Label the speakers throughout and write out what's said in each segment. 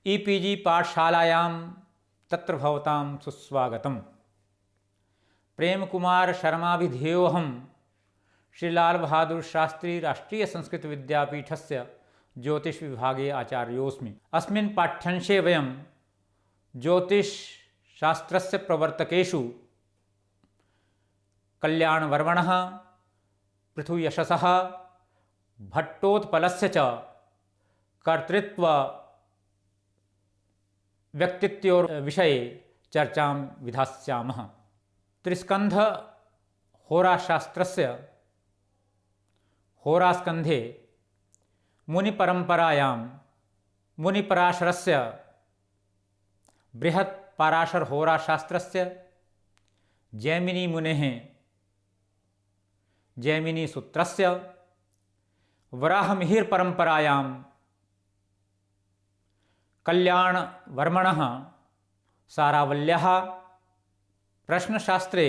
Speaker 1: E-PG पाठशालायां तत्र भवतां सुस्वागतम्। प्रेम कुमार शर्माभिधेयोऽहं श्री लाल बहादुर शास्त्री राष्ट्रीय संस्कृत विद्यापीठस्य ज्योतिष विभागे आचार्योऽस्मि। अस्मिन् पाठ्यांशे वयं ज्योतिष शास्त्रस्य प्रवर्तकेषु कल्याणवर्मणः, पृथुयशसः, भट्टोत्पलस्य च कर्तृत्व व्यक्तित्वयोः विषये चर्चां विधास्यामः। त्रिस्कन्ध होराशास्त्रस्य होरास्कन्धे मुनिपरम्परायां मुनिपराशरस्य बृहत् पाराशर होराशास्त्रस्य जैमिनीमुनेः जैमिनीसूत्रस्य वराहमिहिरपरम्परायां कल्याणवर्मणः सारावल्यः प्रश्नशास्त्रे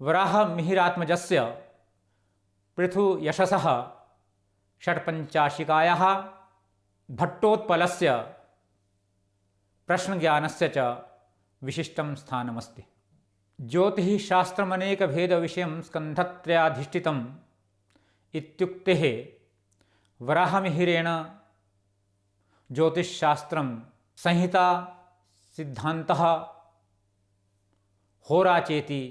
Speaker 1: वराहमिहिरात्मजस्य पृथुयशसः षट्पञ्चाशिकायाः भट्टोत्पलस्य प्रश्नज्ञानस्य च विशिष्टं स्थानमस्ति। ज्योतिषशास्त्रमनेकभेदविषयं स्कन्धत्रयाधिष्ठितम् इत्युक्तेः वराहमिहिरेण ज्योतिषशास्त्रं संहिता सिद्धान्तः होरा चेति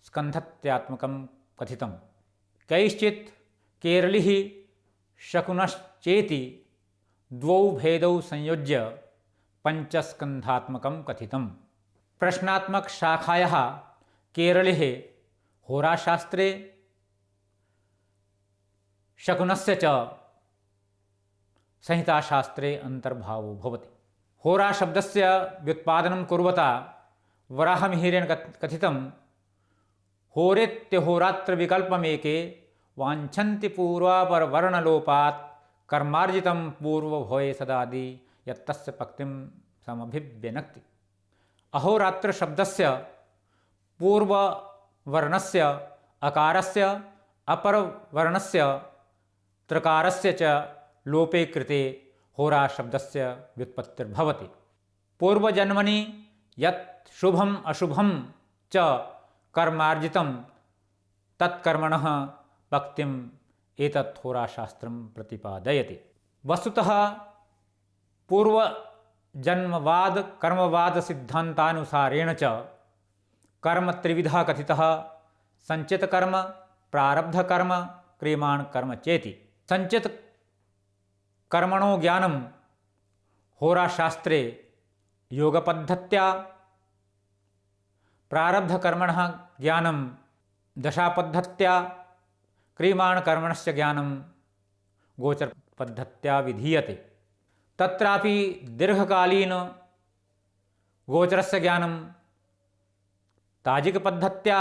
Speaker 1: स्कन्धत्रयात्मकं कथितम्। कैश्चित् केरलिः शकुनश्चेति द्वौ भेदौ संयोज्य पञ्चस्कन्धात्मकं कथितम्। प्रश्नात्मक शाखायाः केरले होराशास्त्रे शकुनस्य च संहिताशास्त्रे अंतर्भावो भवति। होराशब्दस्य व्युत्पादनं कुर्वता वराहमिहिरेण कथितं होरेत्यहोरात्रविकल्पमेके वाञ्छन्ति पूर्वापरवर्णलोपात् कर्मार्जितं पूर्वभवे सदादि यत्तस्य पक्तिं समभिव्यनक्ति। अहोरात्र शब्दस्य पूर्ववर्णस्य अकारस्य अपरवर्णस्य त्रकारस्य च लोपे कृते होरा शब्दस्य व्युत्पत्तिर्भवति। पूर्वजन्मनि यत् शुभम् अशुभं च कर्मार्जितं तत्कर्मणः पक्तिम् एतत् होराशास्त्रं प्रतिपादयति। वस्तुतः पूर्वजन्मवाद कर्मवाद सिद्धान्तानुसारेण च कर्म त्रिविधः कथितः: संचित कर्म, प्रारब्ध कर्म, क्रियमाण कर्म चेति। संचित कर्मणो ज्ञानं होराशास्त्रे योगपद्धत्या, प्रारब्धकर्मणः ज्ञानं दशापद्धत्या, क्रियमाणकर्मणस्य ज्ञानं गोचरपद्धत्या विधीयते। तत्रापि दीर्घकालीन गोचरस्य ज्ञानं ताजिकपद्धत्या,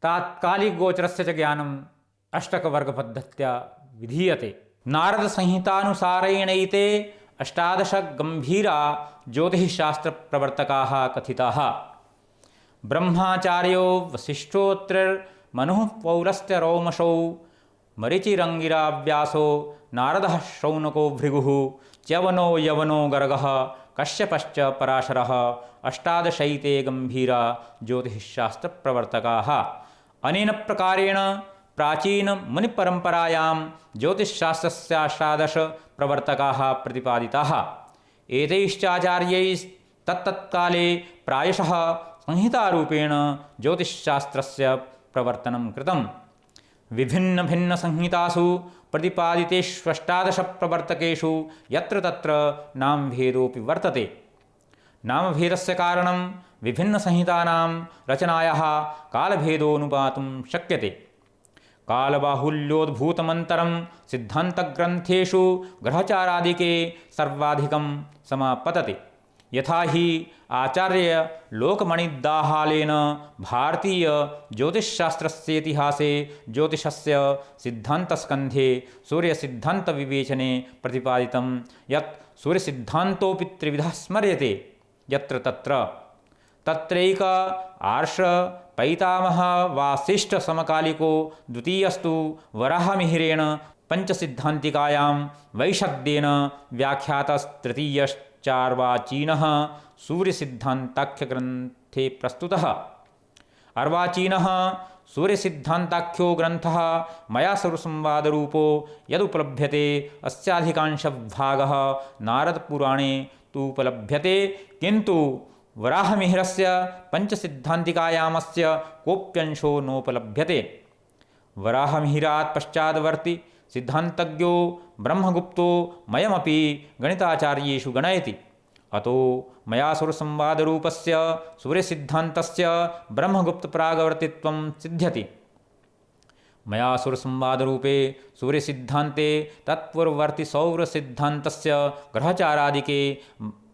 Speaker 1: तात्कालिकगोचरस्य च ज्ञानं अष्टकवर्गपद्धत्या विधीयते। नारदसंहितानुसारेणैते अष्टादश गंभीरा ज्योतिषशास्त्रप्रवर्तकाः कथिताः। ब्रह्माचार्यो वसिष्ठोऽत्रिर्मनुः पौलस्त्यरोमशौ मरीचिरङ्गिराव्यासो नारदः शौनको भृगुः च्यवनो यवनो गर्गः कश्यपश्च पराशरः अष्टादशैते गंभीरा ज्योतिषशास्त्रप्रवर्तकाः। अनेन प्रकारेण प्राचीन मुनिपरम्परायां ज्योतिषशास्त्रस्याष्टादश प्रवर्तकाः प्रतिपादिताः। एतैश्चाचार्यैस्तत्तत्काले प्रायशः संहितारूपेण ज्योतिषशास्त्रस्य प्रवर्तनं कृतम्। विभिन्नभिन्नसंहितासु प्रतिपादितेष्वष्टादश प्रवर्तकेषु यत्र तत्र नामभेदोऽपि वर्तते। नामभेदस्य कारणं विभिन्नसंहितानां रचनायाः कालभेदोऽनुपातुं शक्यते। कालबाहुल्योद्भूतमन्तरं सिद्धान्तग्रन्थेषु ग्रहचारादिके सर्वाधिकं समापतते। यथा हि आचार्य लोकमणिदाहालेन भारतीय ज्योतिषशास्त्रस्येतिहासे ज्योतिषस्य सिद्धान्तस्कन्धे सूर्यसिद्धान्तविवेचने प्रतिपादितं यत् सूर्यसिद्धान्तोऽपि त्रिविधः स्मर्यते यत्र तत्र। तत्रैक आर्ष पैतामह वासिष्ठ समकालिको द्वितीयस्तु वराहमिहिरेण पंचसिद्धांतिकायां वैशद्येन व्याख्यातस्तृतीयश्चार्वाचीनः सूर्यसिद्धान्ताख्यग्रन्थे प्रस्तुतः। अर्वाचीनः सूर्यसिद्धान्ताख्यो ग्रन्थः मया सर्वसंवादरूपो यदुपलभ्यते अस्याधिकांशभागः नारदपुराणे तु उपलभ्यते, किन्तु वराहमिहिरस्य पंचसिद्धान्तिकायामस्य कोऽप्यंशो नोपलभ्यते। वराहमिहिरात् पश्चाद्वर्ति सिद्धान्तज्ञो ब्रह्मगुप्तो मयमपि गणिताचार्येषु गणयति। अतो मया सुरसंवादरूपस्य सूर्यसिद्धान्तस्य ब्रह्मगुप्तप्रागवर्तित्वं सिद्ध्यति। मया सुरसंवादरूपे सूर्यसिद्धान्ते तत्पूर्ववर्तिसौरसिद्धान्तस्य ग्रहचारादिके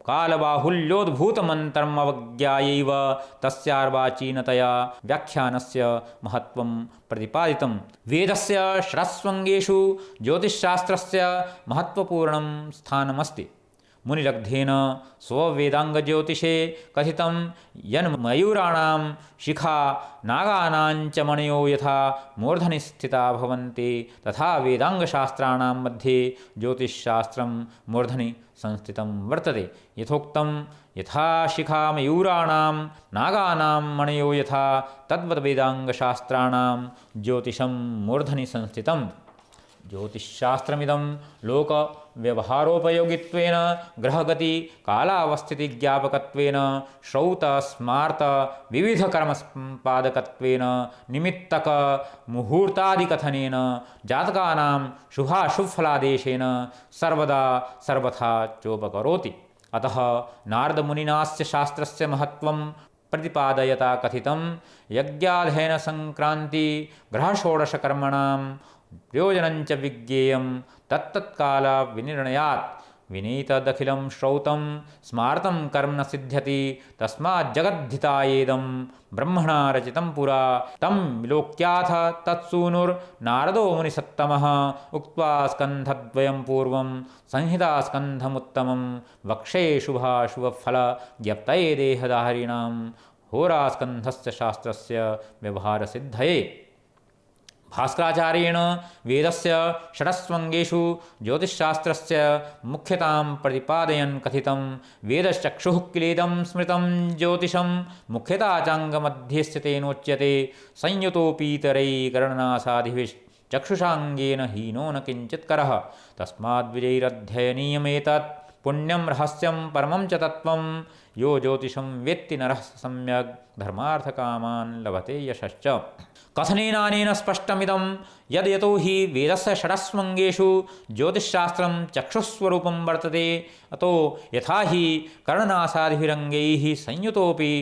Speaker 1: कालबाहुल्योद्भूतमन्तरमवज्ञायैव तस्यार्वाचीनतया व्याख्यानस्य महत्त्वं प्रतिपादितं। वेदस्य षडस्वङ्गेषु ज्योतिषशास्त्रस्य महत्त्वपूर्णं स्थानमस्ति। मुनिलब्धेन स्ववेदाङ्गज्योतिषे कथितं यन्मयूराणां शिखा नागानाञ्च मणयो यथा मूर्धनि स्थिता भवन्ति तथा वेदाङ्गशास्त्राणां मध्ये ज्योतिषशास्त्रं मूर्धनि संस्थितं वर्तते। यथोक्तं यथा शिखा मयूराणां नागानां मणयो यथा तद्वद्वेदाङ्गशास्त्राणां ज्योतिषं मूर्धनि संस्थितम्। ज्योतिषशास्त्रमिदं लोकव्यवहारोपयोगित्वेन ग्रहगति कालावस्थितिज्ञापकत्वेन श्रौत स्मार्त विविधकर्मसम्पादकत्वेन निमित्तक मुहूर्तादिकथनेन जातकानां शुभाशुभफलादेशेन सर्वदा सर्वथा चोपकरोति। अतः नारदमुनिनास्य शास्त्रस्य महत्त्वं प्रतिपादयता कथितं यज्ञाध्ययनसंक्रान्ति ग्रहषोडशकर्मणां प्रयोजनञ्च विज्ञेयं तत्तत्काल विनिर्णयात् विनीतदखिलं श्रौतं स्मार्तं कर्म न सिद्ध्यति तस्माज्जगद्धितायेदं ब्रह्मणा रचितं पुरा तं विलोक्याथ तत्सूनुर्नारदो मुनिसत्तमः उक्त्वा स्कन्धद्वयं पूर्वं संहितास्कन्धमुत्तमं वक्षे शुभाशुभफलज्ञप्तये देहधारिणां होरास्कन्धस्य शास्त्रस्य व्यवहारसिद्धये। भास्कराचार्येण वेदस्य षडस्वङ्गेषु ज्योतिषशास्त्रस्य मुख्यतां प्रतिपादयन् कथितं वेदश्चक्षुः किलेदं स्मृतं ज्योतिषं मुख्यता चाङ्गमध्ये स्थितेनोच्यते संयुतोऽपीतरैकरणनासादिभिश्चक्षुषाङ्गेन हीनो न किञ्चित्करः तस्माद्विजैरध्ययनीयमेतत् पुण्यं रहस्यं परमं च तत्त्वं यो ज्योतिषं वेत्ति नरः सम्यग् धर्मार्थकामान् लभते यशश्च। कथनेनानेन स्पष्टमिदं यद् यतो हि वेदस्य षडस्वङ्गेषु ज्योतिषशास्त्रं चक्षुस्वरूपं वर्तते अतो यथा हि कर्णनासादिभिरङ्गैः संयुतोऽपि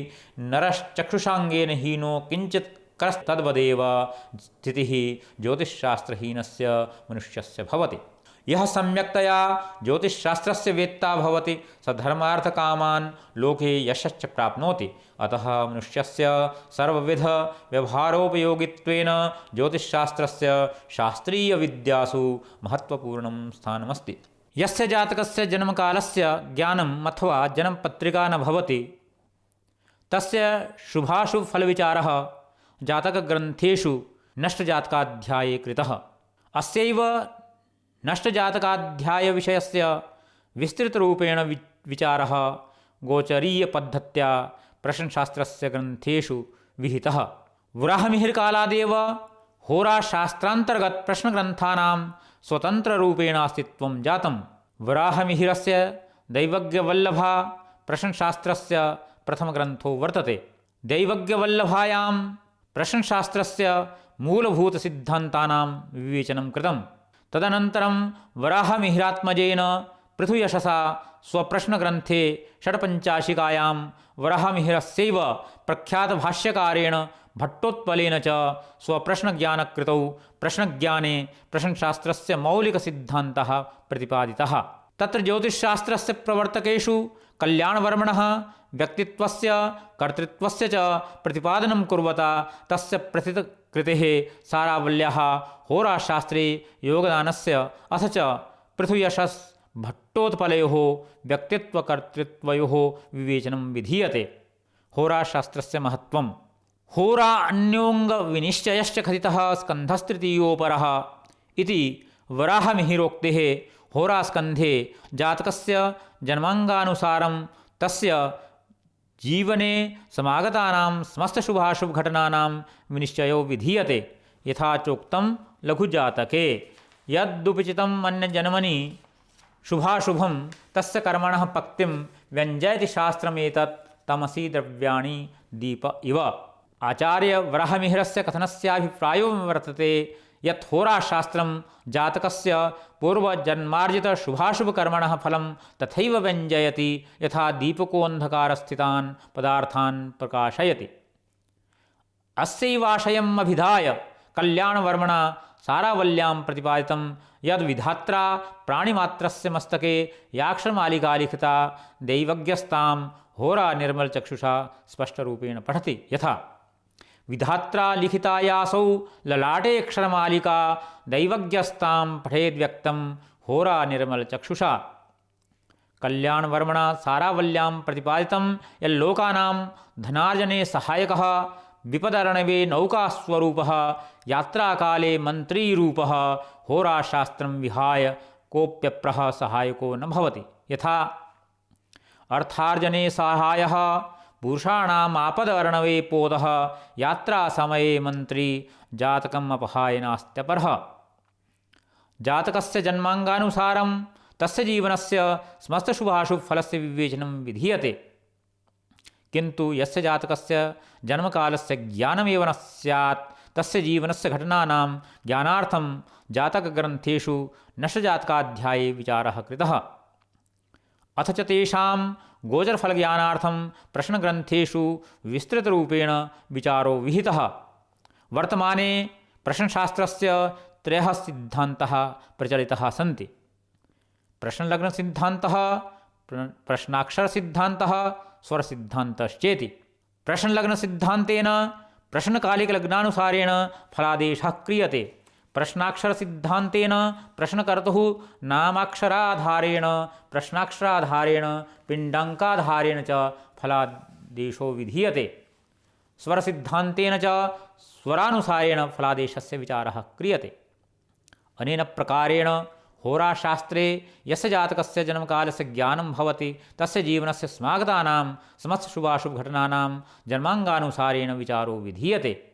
Speaker 1: नरश्चक्षुषाङ्गेन हीनो किञ्चित् करस्तद्वदेव स्थितिः ज्योतिषशास्त्रहीनस्य मनुष्यस्य भवति। यः सम्यक्तया ज्योतिषशास्त्रस्य वेत्ता भवति स धर्मार्थकामान् लोके यशश्च प्राप्नोति। अतः मनुष्यस्य सर्वविध व्यवहारोपयोगित्वेन ज्योतिषशास्त्रस्य शास्त्रीयविद्यासु महत्त्वपूर्णं स्थानमस्ति। यस्य जातकस्य जन्मकालस्य ज्ञानम् अथवा जन्मपत्रिका न भवति तस्य शुभाशुभफलविचारः जातकग्रन्थेषु नष्टजातकाध्याये कृतः। अस्यैव नष्टजातकाध्यायविषयस्य विस्तृतरूपेण विचारः गोचरीयपद्धत्या प्रश्नशास्त्रस्य ग्रन्थेषु विहितः। वराहमिहिरकालादेव होराशास्त्रान्तर्गत प्रश्नग्रन्थानां स्वतन्त्ररूपेण अस्तित्वं जातं। वराहमिहिरस्य दैवज्ञवल्लभा प्रश्नशास्त्रस्य प्रथमग्रन्थो वर्तते। दैवज्ञवल्लभायां प्रश्नशास्त्रस्य मूलभूतसिद्धान्तानां विवेचनं कृतं। तदनन्तरं वराहमिहिरात्मजेन पृथुयशसा स्वप्रश्नग्रन्थे षड्पञ्चाशिकायां वराहमिहिरस्यैव प्रख्यातभाष्यकारेण भट्टोत्पलेन च स्वप्रश्नज्ञानकृतौ प्रश्नज्ञाने प्रश्नशास्त्रस्य मौलिकसिद्धान्तः प्रतिपादितः। तत्र ज्योतिषशास्त्रस्य प्रवर्तकेषु कल्याणवर्मणः व्यक्तित्वस्य कर्तृत्वस्य च प्रतिपादनं कुर्वता तस्य प्रथितकृतेः सारावल्याः होराशास्त्रे योगदानस्य अथ च पृथुयशस् भट्टोत्पलयोः व्यक्तित्वकर्तृत्वयोः विवेचनं विधीयते। होराशास्त्रस्य महत्त्वं होरा अन्योङ्गविनिश्चयश्च कथितः स्कन्धस्तृतीयोपरः इति वराहमिहिरोक्तेः होरास्कन्धे जातकस्य जन्माङ्गानुसारं तस्य जीवने समागतानां समस्तशुभाशुभघटनानां विनिश्चयो विधीयते। यथा चोक्तं लघुजातके यदुपचितम् अन्यजन्मनि शुभाशुभं तस्य कर्मणः पक्तिं व्यञ्जयति शास्त्रमेतत् तमसि द्रव्याणि दीप इव। आचार्य वराहमिहिरस्य कथनस्याभिप्रायो वर्तते यत् होराशास्त्रं जातकस्य पूर्वजन्मार्जितशुभाशुभकर्मणः फलं तथैव व्यञ्जयति यथा दीपकोऽन्धकारस्थितान् पदार्थान् प्रकाशयति। अस्यैवाशयम् अभिधाय कल्याणवर्मणा सारावल्यां प्रतिपादितं यद् विधात्रा प्राणिमात्रस्य मस्तके याक्षमालिका लिखिता दैवज्ञस्तां होरा निर्मलचक्षुषा स्पष्टरूपेण पठति। यथा विधात्रा लिखितायासौ ललाटे अक्षरमालिका दैवज्ञस्तां पठेद्व्यक्तं होरा निर्मलचक्षुषा। कल्याणवर्मणा सारावल्यां प्रतिपादितं यल्लोकानां धनार्जने सहायकः विपदर्णवे नौकास्वरूपः यात्राकाले मन्त्रीरूपः होराशास्त्रं विहाय कोऽप्यप्रः सहायको न भवति। यथा अर्थार्जने सहायः पुरुषाणाम् आपदर्णवे पोतः यात्रासमये मन्त्री जातकम् अपहाय नास्त्यपरः। जातकस्य जन्माङ्गानुसारं तस्य जीवनस्य समस्तशुभाशुभफलस्य विवेचनं विधीयते। किन्तु यस्य जातकस्य जन्मकालस्य ज्ञानमेव न स्यात् तस्य जीवनस्य घटनानां ज्ञानार्थं जातकग्रन्थेषु नष्टजातकाध्याये विचारः कृतः। अथ च तेषां गोचरफलज्ञानार्थं प्रश्नग्रन्थेषु विस्तृतरूपेण विचारो विहितः। वर्तमाने प्रश्नशास्त्रस्य त्रयः सिद्धान्तः प्रचलितः सन्ति। प्रश्नलग्नसिद्धान्तः, प्रश्नाक्षरसिद्धान्तः, स्वरसिद्धान्तश्चेति। प्रश्नलग्नसिद्धान्तेन प्रश्नकालिकलग्नानुसारेण फलादेशः क्रियते। प्रश्नाक्षरसिद्धान्तेन प्रश्नकर्तुः नामाक्षराधारेण प्रश्नाक्षराधारेण पिण्डाङ्काधारेण च फलादेशो विधीयते। स्वरसिद्धान्तेन च स्वरानुसारेण फलादेशस्य विचारः क्रियते। अनेन प्रकारेण होराशास्त्रे यस्य जातकस्य जन्मकालस्य ज्ञानं भवति तस्य जीवनस्य समागतानां समस्तशुभाशुभघटनानां जन्माङ्गानुसारेण विचारो विधीयते।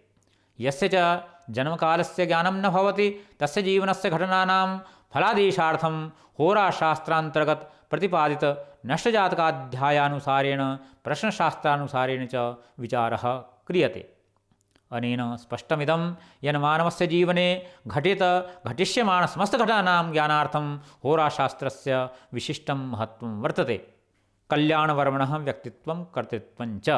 Speaker 1: यस्य च जन्मकालस्य ज्ञानं न भवति तस्य जीवनस्य घटनानां फलादेशार्थं होराशास्त्रान्तर्गत प्रतिपादित नष्टजातकाध्यायानुसारेण प्रश्नशास्त्रानुसारेण च विचारः क्रियते। अनेन स्पष्टमिदं यन् मानवस्य जीवने घटिष्यमाणसमस्तघटनानां ज्ञानार्थं होराशास्त्रस्य विशिष्टं महत्त्वं वर्तते। कल्याणवर्मणः व्यक्तित्वं कर्तृत्वं च।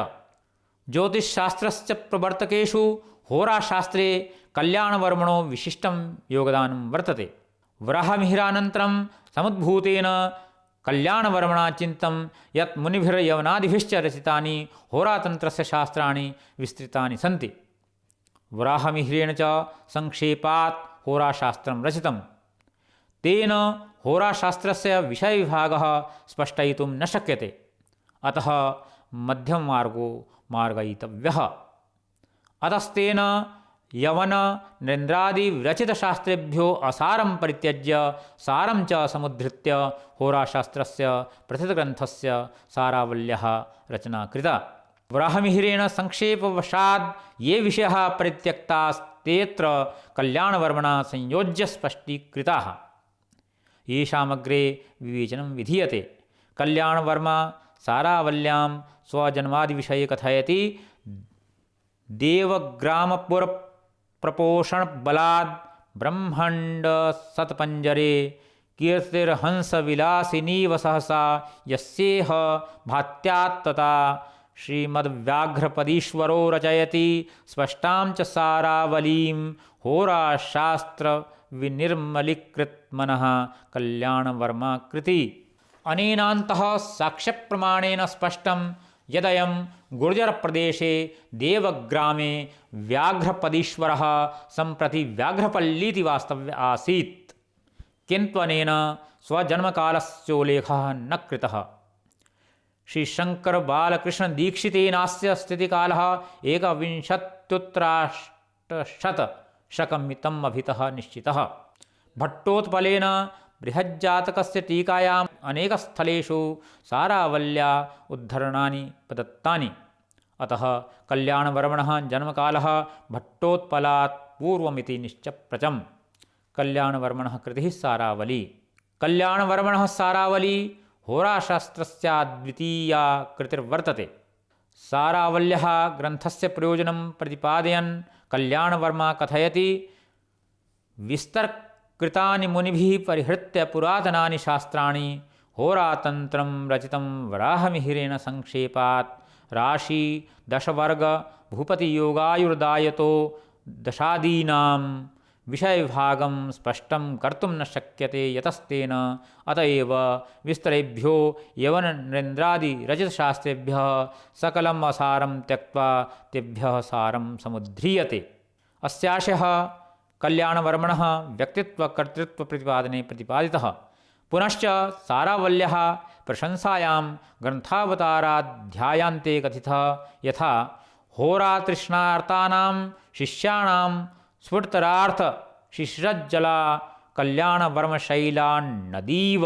Speaker 1: ज्योतिषशास्त्रस्य प्रवर्तकेषु होराशास्त्रे कल्याणवर्मणो विशिष्टं योगदानं वर्तते। वराहमिहिरानन्तरं समुद्भूतेन कल्याणवर्मणा चिन्तं यत् मुनिभिर्यवनादिभिश्च रचितानि होरातन्त्रस्य शास्त्राणि विस्तृतानि सन्ति। वराहमिहिरेण च संक्षेपात् होराशास्त्रं रचितं। तेन होराशास्त्रस्य विषयविभागः स्पष्टयितुं न शक्यते। अतः मध्यममार्गो मार्गयितव्यः। अतस्तेन यवन नरेन्द्रादिविरचितशास्त्रेभ्यो असारं परित्यज्य सारं च समुद्धृत्य होराशास्त्रस्य प्रथितग्रन्थस्य सारावल्यः रचना कृता। वराहमिहिरेण संक्षेपवशाद् ये विषयाः परित्यक्तास्तेऽत्र कल्याणवर्मणा संयोज्य स्पष्टीकृताः। येषामग्रे विवेचनं विधीयते। कल्याणवर्मा सारावल्यां स्वजन्मादिविषये कथयति। देवग्रामपुरप्रपोषणबलाद् ब्रह्माण्डसत्पञ्जरे कीर्तिर्हंसविलासिनीव सहसा यस्येह भात्यात्तता श्रीमद्व्याघ्रपदीश्वरो रचयति स्पष्टां च सारावलीं होराशास्त्रविनिर्मलीकृतमनः कल्याणवर्मा कृति। अनेनान्तः साक्ष्यप्रमाणेन स्पष्टं यदयं गुर्जरप्रदेशे देवग्रामे व्याघ्रपदीश्वरः सम्प्रति व्याघ्रपल्लीति वास्तव्य आसीत्। किन्तु स्वजन्मकालस्योल्लेखः न कृतः। श्रीशङ्करबालकृष्णदीक्षितेनास्य स्थितिकालः 1920-शकमितम् अभितः निश्चितः। भट्टोत्पलेन बृहज्जातकस्य टीकायाम् अनेकस्थलेषु सारावल्या उद्धरणानि प्रदत्तानि। अतः कल्याणवर्मणः जन्मकालः भट्टोत्पलात् पूर्वमिति निश्चप्रचम्। कल्याणवर्मणः कृतिः सारावली। कल्याणवर्मणः सारावली होराशास्त्रस्याद्वितीया कृतिर्वर्तते। सारावल्यः ग्रन्थस्य प्रयोजनं प्रतिपादयन् कल्याणवर्मा कथयति, विस्तरकृतानि मुनिभिः परिहृत्य पुरातनानि शास्त्राणि होरातन्त्रं रचितं वराहमिहिरेण संक्षेपात् राशि दशवर्ग भूपतियोगायुर्दायतो दशादीनां विषयविभागं स्पष्टं कर्तुं न शक्यते यतस्तेन। अतएव विस्तरेभ्यो यवनरेन्द्रादिरचितशास्त्रेभ्यः सकलम् असारं त्यक्त्वा तेभ्यः सारं समुद्ध्रियते। अस्याशयः कल्याणवर्मणः व्यक्तित्वकर्तृत्वप्रतिपादने प्रतिपादितः। पुनश्च सारावल्यः प्रशंसायां ग्रन्थावताराध्यायान्ते कथितः यथा होरातृष्णार्तानां शिष्याणां स्फुटतरार्थ शिशिरज्जला कल्याणवर्मशैला नदीव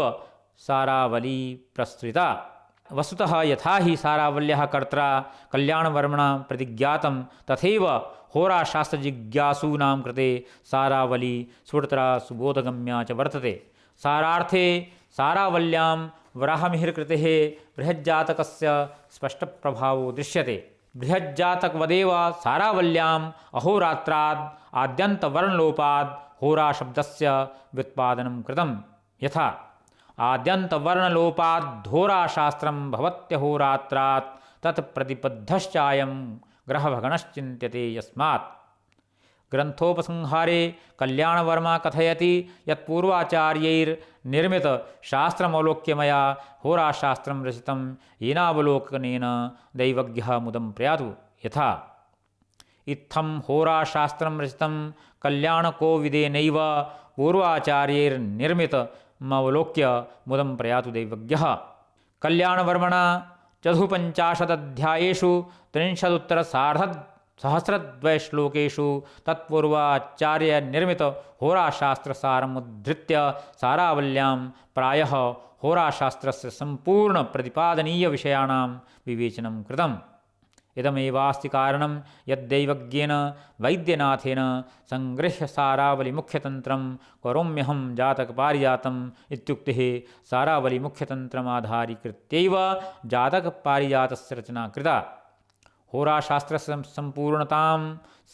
Speaker 1: सारावली प्रसृता। वस्तुतः यथा हि सारावल्यः कर्त्रा कल्याणवर्मणा प्रतिज्ञातं तथैव होराशास्त्रजिज्ञासूनां कृते सारावली स्फुटतरा सुबोधगम्या च वर्तते। सारार्थे सारावल्यां वराहमिहिरकृतेः बृहज्जातकस्य स्पष्टप्रभावो दृश्यते। बृहज्जातकवदेव सारावल्याम् अहोरात्राद् आद्यन्तवर्णलोपाद् होराशब्दस्य व्युत्पादनं कृतं। यथा आद्यन्तवर्णलोपाद्धोराशास्त्रं भवत्यहोरात्रात् तत्प्रतिबद्धश्चायं ग्रहभगणश्चिन्त्यते यस्मात्। ग्रन्थोपसंहारे कल्याणवर्मा कथयति यत् पूर्वाचार्यैर्निर्मितशास्त्रमवलोक्य मया होराशास्त्रं रचितं येनावलोकनेन दैवज्ञः मुदं प्रयातु। यथा इत्थं होराशास्त्रं रचितं कल्याणकोविदेनैव पूर्वाचार्यैर्निर्मितमवलोक्य मुदं प्रयातु दैवज्ञः। कल्याणवर्मणा चतुःपञ्चाशदध्यायेषु 30,000,000 तत्पूर्वाचार्यनिर्मितहोराशास्त्रसारमुद्धृत्य सारावल्यां प्रायः होराशास्त्रस्य सम्पूर्णप्रतिपादनीयविषयाणां विवेचनं कृतम्। इदमेवास्ति कारणं यद्दैवज्ञेन वैद्यनाथेन सङ्गृह्य सारावलिमुख्यतन्त्रं करोम्यहं जातकपारिजातम् इत्युक्तेः सारावलिमुख्यतन्त्रमाधारीकृत्यैव जातकपारिजातस्य रचना कृता। होराशास्त्रस्य सम्पूर्णतां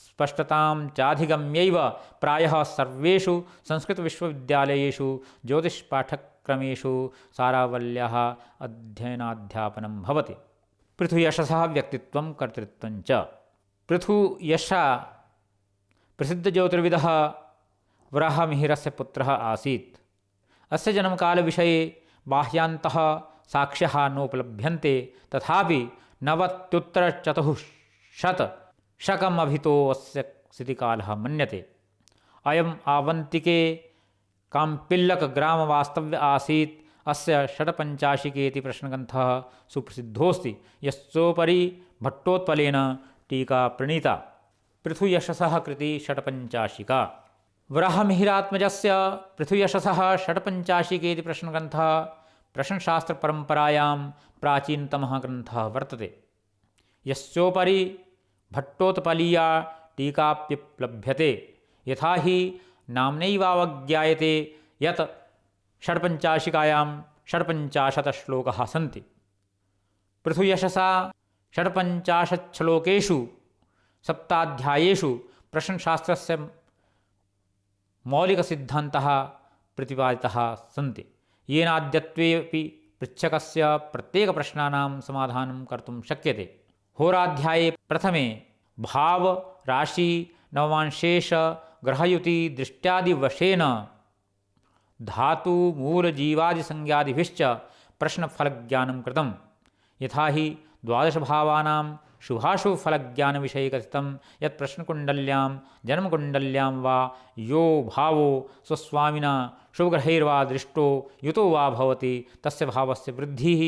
Speaker 1: स्पष्टतां चाधिगम्यैव प्रायः सर्वेषु संस्कृतविश्वविद्यालयेषु ज्योतिष्पाठ्यक्रमेषु सारावल्याः अध्ययनाध्यापनं भवति। पृथुयशसः व्यक्तित्वं कर्तृत्वं च। पृथुयशः प्रसिद्धज्योतिर्विदः वराहमिहिरस्य पुत्रः आसीत्। अस्य जन्मकालविषये बाह्यान्तः साक्ष्यः नोपलभ्यन्ते, तथापि 90,400 अस्य स्थितिकालः मन्यते। अयम् आवन्तिके काम्पिल्लकग्रामवास्तव्य आसीत्। अस्य षट्पञ्चाशिकेति प्रश्नग्रन्थः सुप्रसिद्धोऽस्ति, यस्योपरि भट्टोत्पलेन टीका प्रणीता। पृथुयशसः कृति षट्पञ्चाशिका। वराहमिहिरात्मजस्य पृथुयशसः षट्पञ्चाशिकेति प्रश्नग्रन्थः प्रश्नशास्त्रपरम्परायां प्राचीनतमः ग्रन्थः वर्तते, यस्योपरि भट्टोत्पलीया टीकाप्युपलभ्यते। यथा हि नाम्नैवावज्ञायते यत् षट्पञ्चाशिकायां 56 श्लोकाः सन्ति। पृथुयशसा 56 श्लोकेषु 7 अध्यायेषु प्रश्नशास्त्रस्य मौलिकसिद्धान्तः प्रतिपादितः सन्ति, येनाद्यत्वेऽपि पृच्छकस्य प्रत्येकप्रश्नानां समाधानं कर्तुं शक्यते। होराध्याये प्रथमे भाव राशि नवमांशेष ग्रहयुति दृष्ट्यादिवशेन धातु मूल जीवादिसंज्ञादिभिश्च प्रश्नफलज्ञानं कृतं। यथा हि 12 भावानां शुभाशुभफलज्ञानविषये कथितं यत् प्रश्नकुण्डल्यां जन्मकुण्डल्यां वा यो भावो स्वस्वामिना शुभग्रहैर्वा दृष्टो युतो वा भवति तस्य भावस्य वृद्धिः,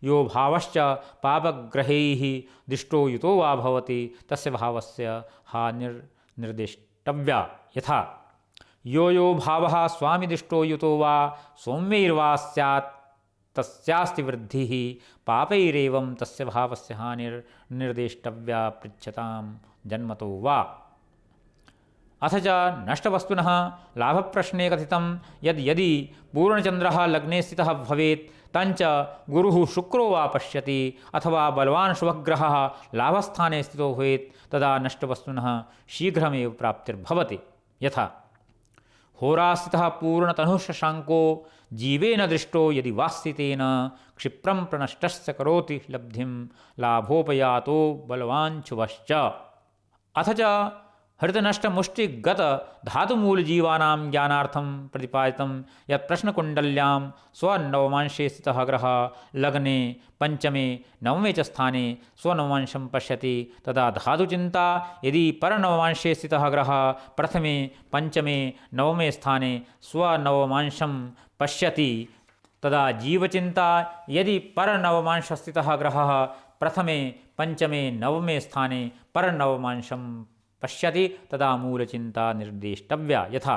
Speaker 1: यो भावश्च पापग्रहैः दृष्टो युतो वा भवति तस्य भावस्य हानिर्निर्देष्टव्या। यथा यो यो भावः स्वामिदिष्टो युतो वा सौम्यैर्वा स्यात् तस्यास्ति वृद्धिः पापैरेवं तस्य भावस्य हानिर्निर्देष्टव्या पृच्छतां जन्मतो वा। अथ च नष्टवस्तुनः लाभप्रश्ने कथितं यद् यदि पूर्णचन्द्रः लग्ने स्थितः भवेत् तञ्च गुरुः शुक्रो वा पश्यति अथवा बलवान् शुभग्रहः लाभस्थाने स्थितो भवेत् तदा नष्टवस्तुनः शीघ्रमेव प्राप्तिर्भवति। यथा होरास्थितः पूर्णतनुः शशाङ्को जीवेन दृष्टो यदि वास्थितेन क्षिप्रं प्रनष्टस्य करोति लब्धिं लाभोपयातो बलवान् शुभश्च। अथ च हृतनष्टमुष्टिगत धातुमूलजीवानां ज्ञानार्थं प्रतिपादितं यत् प्रश्नकुण्डल्यां स्वनवमांशे स्थितः ग्रहः लग्ने पंचमे नवमे च स्थाने स्वनवमांशं पश्यति तदा धातुचिन्ता यदि परनवमांशे स्थितः ग्रहः प्रथमे पंचमे नवमे स्थाने स्वनवमांशं पश्यति तदा जीवचिन्ता यदि परनवमांशस्थितः ग्रहः प्रथमे पंचमे नवमे स्थाने परनवमांशं पश्यति तदा मूलचिन्ता निर्देष्टव्या। यथा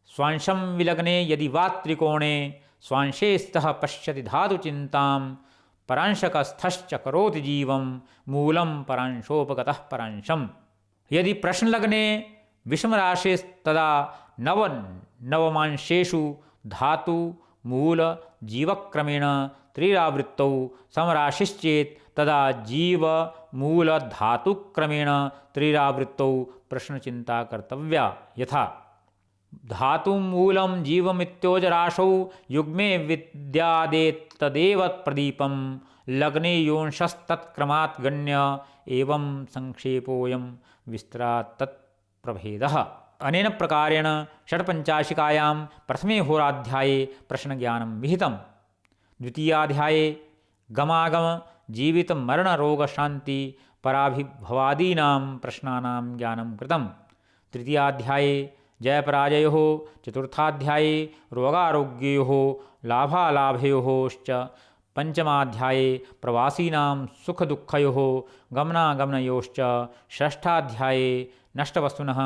Speaker 1: स्वांशं विलग्ने यदि वा त्रिकोणे स्वांशे स्तः पश्यति धातुचिन्तां परांशकस्थश्च करोति जीवं मूलं परांशोपगतः परांशम्। यदि प्रश्नलग्ने विषमराशेस्तदा नवमांशेषु धातु मूल जीवक्रमेण त्रिरावृत्तौ समराशिश्चेत् तदा जीव मूल धातुक्रमेण त्रिरावृत्तौ प्रश्नचिन्ता कर्तव्या। यथा धातुमूलं जीवमित्योजराशौ युग्मे विद्यादेतदेव प्रदीपं लग्ने योंशस्तत्क्रमात् गण्य एवं संक्षेपोऽयं विस्तरात् तत्प्रभेदः। अनेन प्रकारेण षट्पञ्चाशिकायां प्रथमे होराध्याये प्रश्नज्ञानं विहितं। द्वितीयाध्याये गमागम जीवितमरणरोगशान्ति पराभिभवादीनां प्रश्नानां ज्ञानं कृतं। तृतीयाध्याये जयपराजयोः, चतुर्थाध्याये रोगारोग्ययोः लाभालाभयोश्च, पंचमाध्याये प्रवासीनां सुखदुःखयोः गमनागमनयोश्च, षष्ठाध्याये नष्टवस्तुनः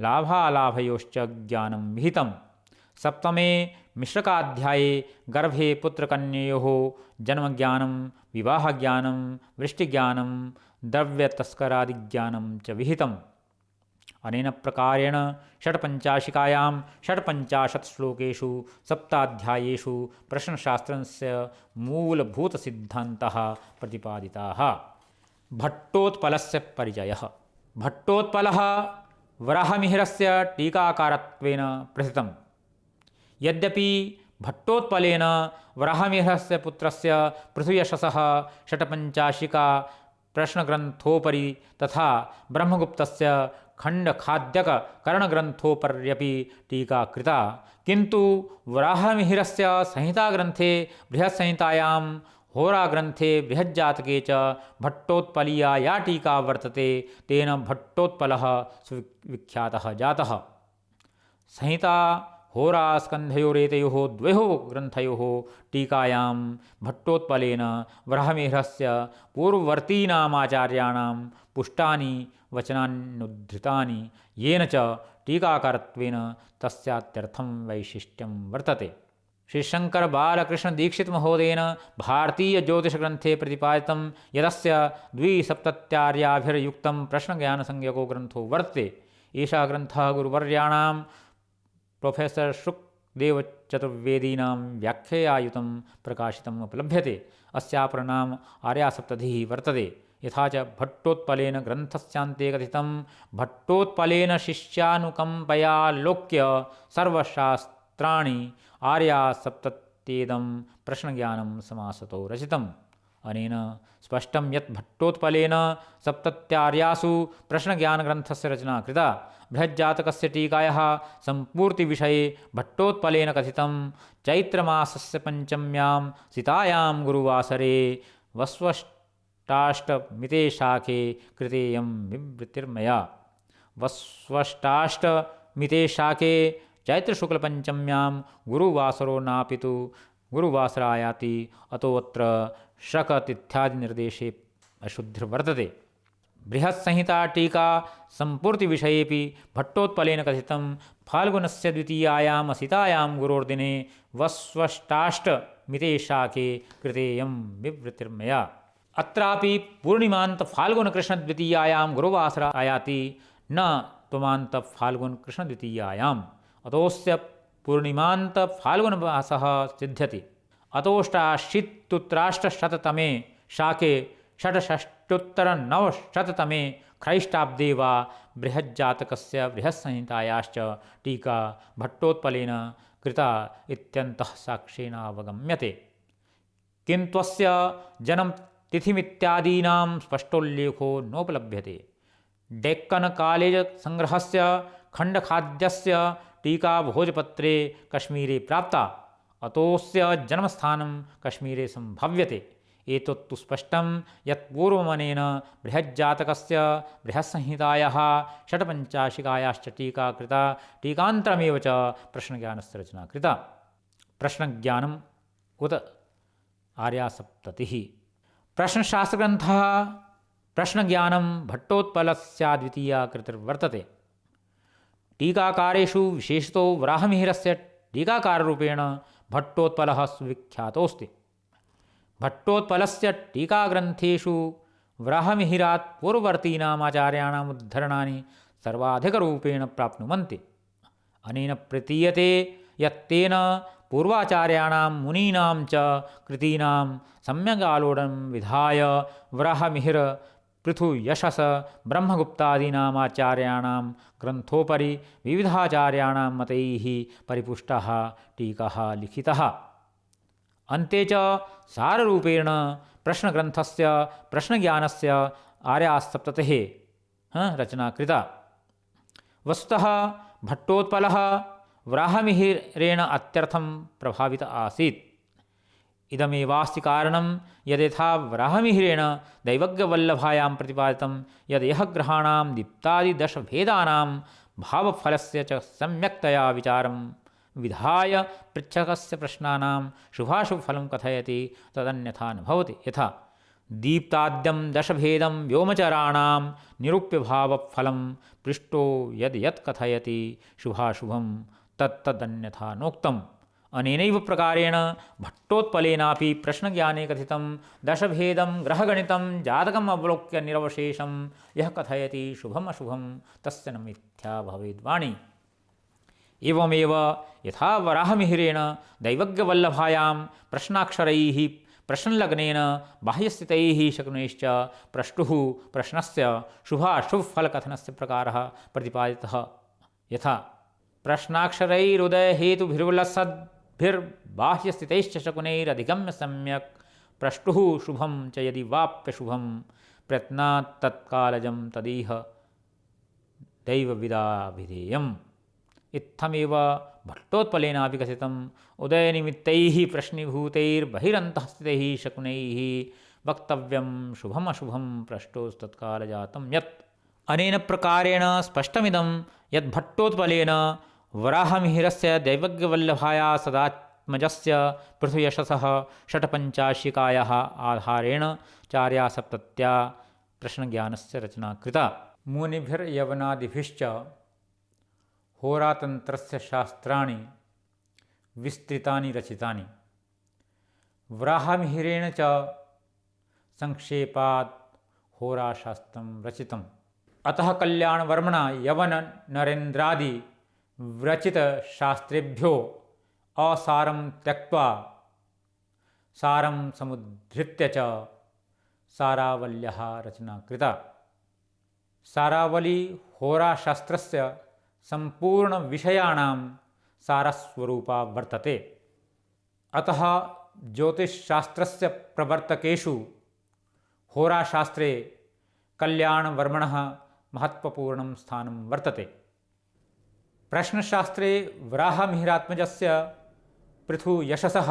Speaker 1: लाभालाभयोश्च ज्ञानं विहितं। सप्तमे मिश्रकाध्याये गर्भे पुत्रकन्ययोः जन्मज्ञानं, विवाहज्ञानं, वृष्टिज्ञानं, द्रव्यतस्करादिज्ञानं च विहितम्। अनेन प्रकारेण षट्पञ्चाशिकायां षट्पञ्चाशत् श्लोकेषु सप्ताध्यायेषु प्रश्नशास्त्रस्य मूलभूतसिद्धान्तः प्रतिपादिताः। भट्टोत्पलस्य परिचयः। भट्टोत्पलः वराहमिहिरस्य टीकाकारत्वेन प्रथितम्। यद्यपि भट्टोत्पलेन वराहमिहिरस्य पुत्रस्य पृथुयशसः षट्पञ्चाशिका प्रश्नग्रन्थोपरि तथा ब्रह्मगुप्तस्य खण्डखाद्यककरणग्रन्थोपर्यपि टीका कृता, किन्तु वराहमिहिरस्य संहिताग्रन्थे बृहत्संहितायां होराग्रन्थे बृहज्जातके च भट्टोत्पलीया या टीका वर्तते तेन भट्टोत्पलः सुविख्यातः जातः। संहिता होरास्कन्धयोरेतयोः द्वयोः ग्रन्थयोः टीकायां भट्टोत्पलेन वराहमिहिरस्य पूर्ववर्तीनामाचार्याणां पुष्टानि वचनान्युद्धृतानि, येन च टीकाकारत्वेन तस्यात्यर्थं वैशिष्ट्यं वर्तते। श्री शंकर बालकृष्ण दीक्षित महोदयेन भारतीय ज्योतिषग्रन्थे प्रतिपादितं यदस्य द्विसप्तत्यार्याभिर्युक्तं प्रश्नज्ञानसंज्ञको ग्रन्थो वर्तते। एषः ग्रन्थः गुरुवर्याणां प्रोफेसर शुकदेवचतुर्वेदीनां व्याख्ययायुतं प्रकाशितम् उपलभ्यते। अस्यापरनाम आर्यासप्ततिः वर्तते। यथा च भट्टोत्पलेन ग्रन्थस्यान्ते कथितं भट्टोत्पलेन शिष्यानुकम्पया लोक्य सर्वशास्त्राणि आर्यासप्तत्येदं प्रश्नज्ञानं समासतो रचितम्। अनेन स्पष्टं यत् भट्टोत्पलेन सप्तत्यार्यासु प्रश्नज्ञानग्रन्थस्य रचना कृता। बृहज्जातकस्य टीकायाः सम्पूर्तिविषये भट्टोत्पलेन कथितं चैत्रमासस्य पंचम्यां सितायां गुरुवासरे वस्वष्टाष्टमिते शाखे कृतेयं विवृतिर्मया। वस्वष्टाष्टमिते शाखे चैत्रशुक्लपञ्चम्यां गुरुवासरो नापितु गुरुवासरायाति, अतोऽत्र शकतिथ्यादिनिर्देशे अशुद्धिर्वर्तते। बृहत्संहिता टीका सम्पूर्तिविषयेऽपि भट्टोत्पलेन कथितं फाल्गुनस्य द्वितीयायाम् असितायां गुरोर्दिने वस्वष्टाष्टमिते शाके कृतेयं विवृतिर्मया। अत्रापि पूर्णिमान्तफाल्गुनकृष्णद्वितीयायां गुरुवासरायाति न त्वमान्तफाल्गुनकृष्णद्वितीयायाम् अतोऽस्य पूर्णिमान्तफाल्गुनमासः सिद्ध्यति। अतोऽष्टाशीत्युत्तराष्टशततमे शाके षड्षष्ट्युत्तरनवशततमे ख्रीष्टाब्दे वा बृहज्जातकस्य बृहत्संहितायाश्च टीका भट्टोत्पलेन कृता इत्यन्तः साक्ष्येनावगम्यते। किन्त्वस्य जन्मतिथिमित्यादीनां स्पष्टोल्लेखो नोपलभ्यते। डेक्कन् कालेज संग्रहस्य खण्डखाद्यस्य टीका भोजपत्रे कश्मीरे प्राप्ता। अतोऽस्य जन्मस्थानं कश्मीरे सम्भाव्यते। एतत्तु स्पष्टं यत् पूर्वमनेन बृहज्जातकस्य बृहत्संहितायाः षट्पञ्चाशिकायाश्च टीका कृता, टीकान्तरमेव च प्रश्नज्ञानस्य रचना कृता। प्रश्नज्ञानम् उत आर्यासप्ततिः। प्रश्नशास्त्रग्रन्थः प्रश्नज्ञानं भट्टोत्पलस्याद्वितीया कृतिर्वर्तते। टीकाकारेषु विशेषतो वराहमिहिरस्य टीकाकाररूपेण भट्टोत्पलः सुविख्यातोऽस्ति। भट्टोत्पलस्य टीकाग्रन्थेषु वराहमिहिरात् पूर्ववर्तीनाम् आचार्याणाम् उद्धरणानि सर्वाधिकरूपेण प्राप्नुवन्ति। अनेन प्रतीयते यत् तेन पूर्वाचार्याणां मुनीनां च कृतीनां सम्यगालोडनं विधाय वराहमिहिर पृथुयशस ब्रह्मगुप्तादीनाम् आचार्याणां ग्रन्थोपरि विविधाचार्याणां मतैः परिपुष्टः टीकः लिखितः। अन्ते च साररूपेण प्रश्नग्रन्थस्य प्रश्नज्ञानस्य आर्यासप्ततेः रचना कृता। वस्तुतः भट्टोत्पलः वराहमिहिरेण अत्यर्थं प्रभावितः आसीत्। इदमेवास्ति कारणं यद्यथा वराहमिहिरेण दैवज्ञवल्लभायां प्रतिपादितं यद् यः ग्रहाणां दीप्तादिदशभेदानां भावफलस्य च सम्यक्तया विचारं विधाय पृच्छकस्य प्रश्नानां शुभाशुभफलं कथयति तदन्यथा न भवति। यथा दीप्ताद्यं दशभेदं व्योमचराणां निरूप्य भावफलं पृष्टो यद् यत् कथयति शुभाशुभं तत्तदन्यथा नोक्तम्। अनेनैव प्रकारेण भट्टोत्पलेनापि प्रश्नज्ञाने कथितं दशभेदं ग्रहगणितं जातकम् अवलोक्य निरवशेषं यः कथयति शुभम् अशुभं तस्य न मिथ्या भवेद्वाणी। एवमेव यथा वराहमिहिरेण दैवज्ञवल्लभायां प्रश्नाक्षरैः प्रश्नलग्नेन बाह्यस्थितैः शकुनैश्च प्रष्टुः प्रश्नस्य शुभाशुभफलकथनस्य प्रकारः प्रतिपादितः। यथा प्रश्नाक्षरैरुदयहेतुभिर्लसद्भिर्बाह्यस्थितैश्च शकुनैरधिगम्य सम्यक् प्रष्टुः शुभं च यदि वाप्यशुभं प्रयत्नात् तत्कालजं तदिह दैवविदाभिधेयम्। इत्थमेव भट्टोत्पलेनापि कथितम् उदयनिमित्तैः प्रश्नीभूतैर्बहिरन्तः स्थितैः शकुनैः वक्तव्यं शुभम् अशुभं प्रष्टोस्तत्कालजातं यत्। अनेन प्रकारेण स्पष्टमिदं यद् भट्टोत्पलेन वराहमिहिरस्य दैवज्ञवल्लभाया सदात्मजस्य पृथुयशसः षट्पञ्चाशिकायाः आधारेण चार्यासप्तत्या प्रश्नज्ञानस्य रचना कृता। मुनिभिर्यवनादिभिश्च होरातन्त्रस्य शास्त्राणि विस्तृतानि रचितानि। वराहमिहिरेण च संक्षेपात् होराशास्त्रं रचितम्। अतः कल्याणवर्मणा यवननरेन्द्रादि व्रचितशास्त्रेभ्यो असारं त्यक्त्वा सारं समुद्धृत्य च सारावल्याः रचना कृता। सारावली होराशास्त्रस्य सम्पूर्णविषयाणां सारस्वरूपा वर्तते। अतः ज्योतिषशास्त्रस्य प्रवर्तकेषु होराशास्त्रे कल्याणवर्मणः महत्त्वपूर्णं स्थानं वर्तते। प्रश्नशास्त्रे वराहमिहिरात्मजस्य पृथुयशसः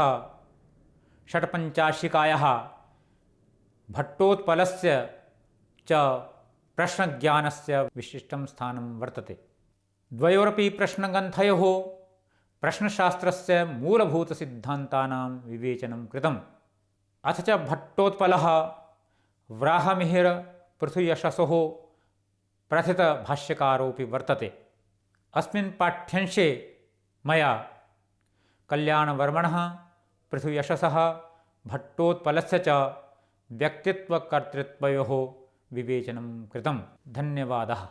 Speaker 1: षट्पञ्चाशिकायाः भट्टोत्पलस्य च प्रश्नज्ञानस्य विशिष्टं स्थानं वर्तते। द्वयोरपि प्रश्नग्रन्थयोः प्रश्नशास्त्रस्य मूलभूतसिद्धान्तानां विवेचनं कृतम्। अथ च भट्टोत्पलः वराहमिहिर पृथुयशसोः प्रथितभाष्यकारोऽपि वर्तते। अस्मिन् पाठ्यांशे मया कल्याणवर्मणः, पृथुयशसः, भट्टोत्पलस्य च व्यक्तित्वकर्तृत्वयोः विवेचनं कृतं। धन्यवादः।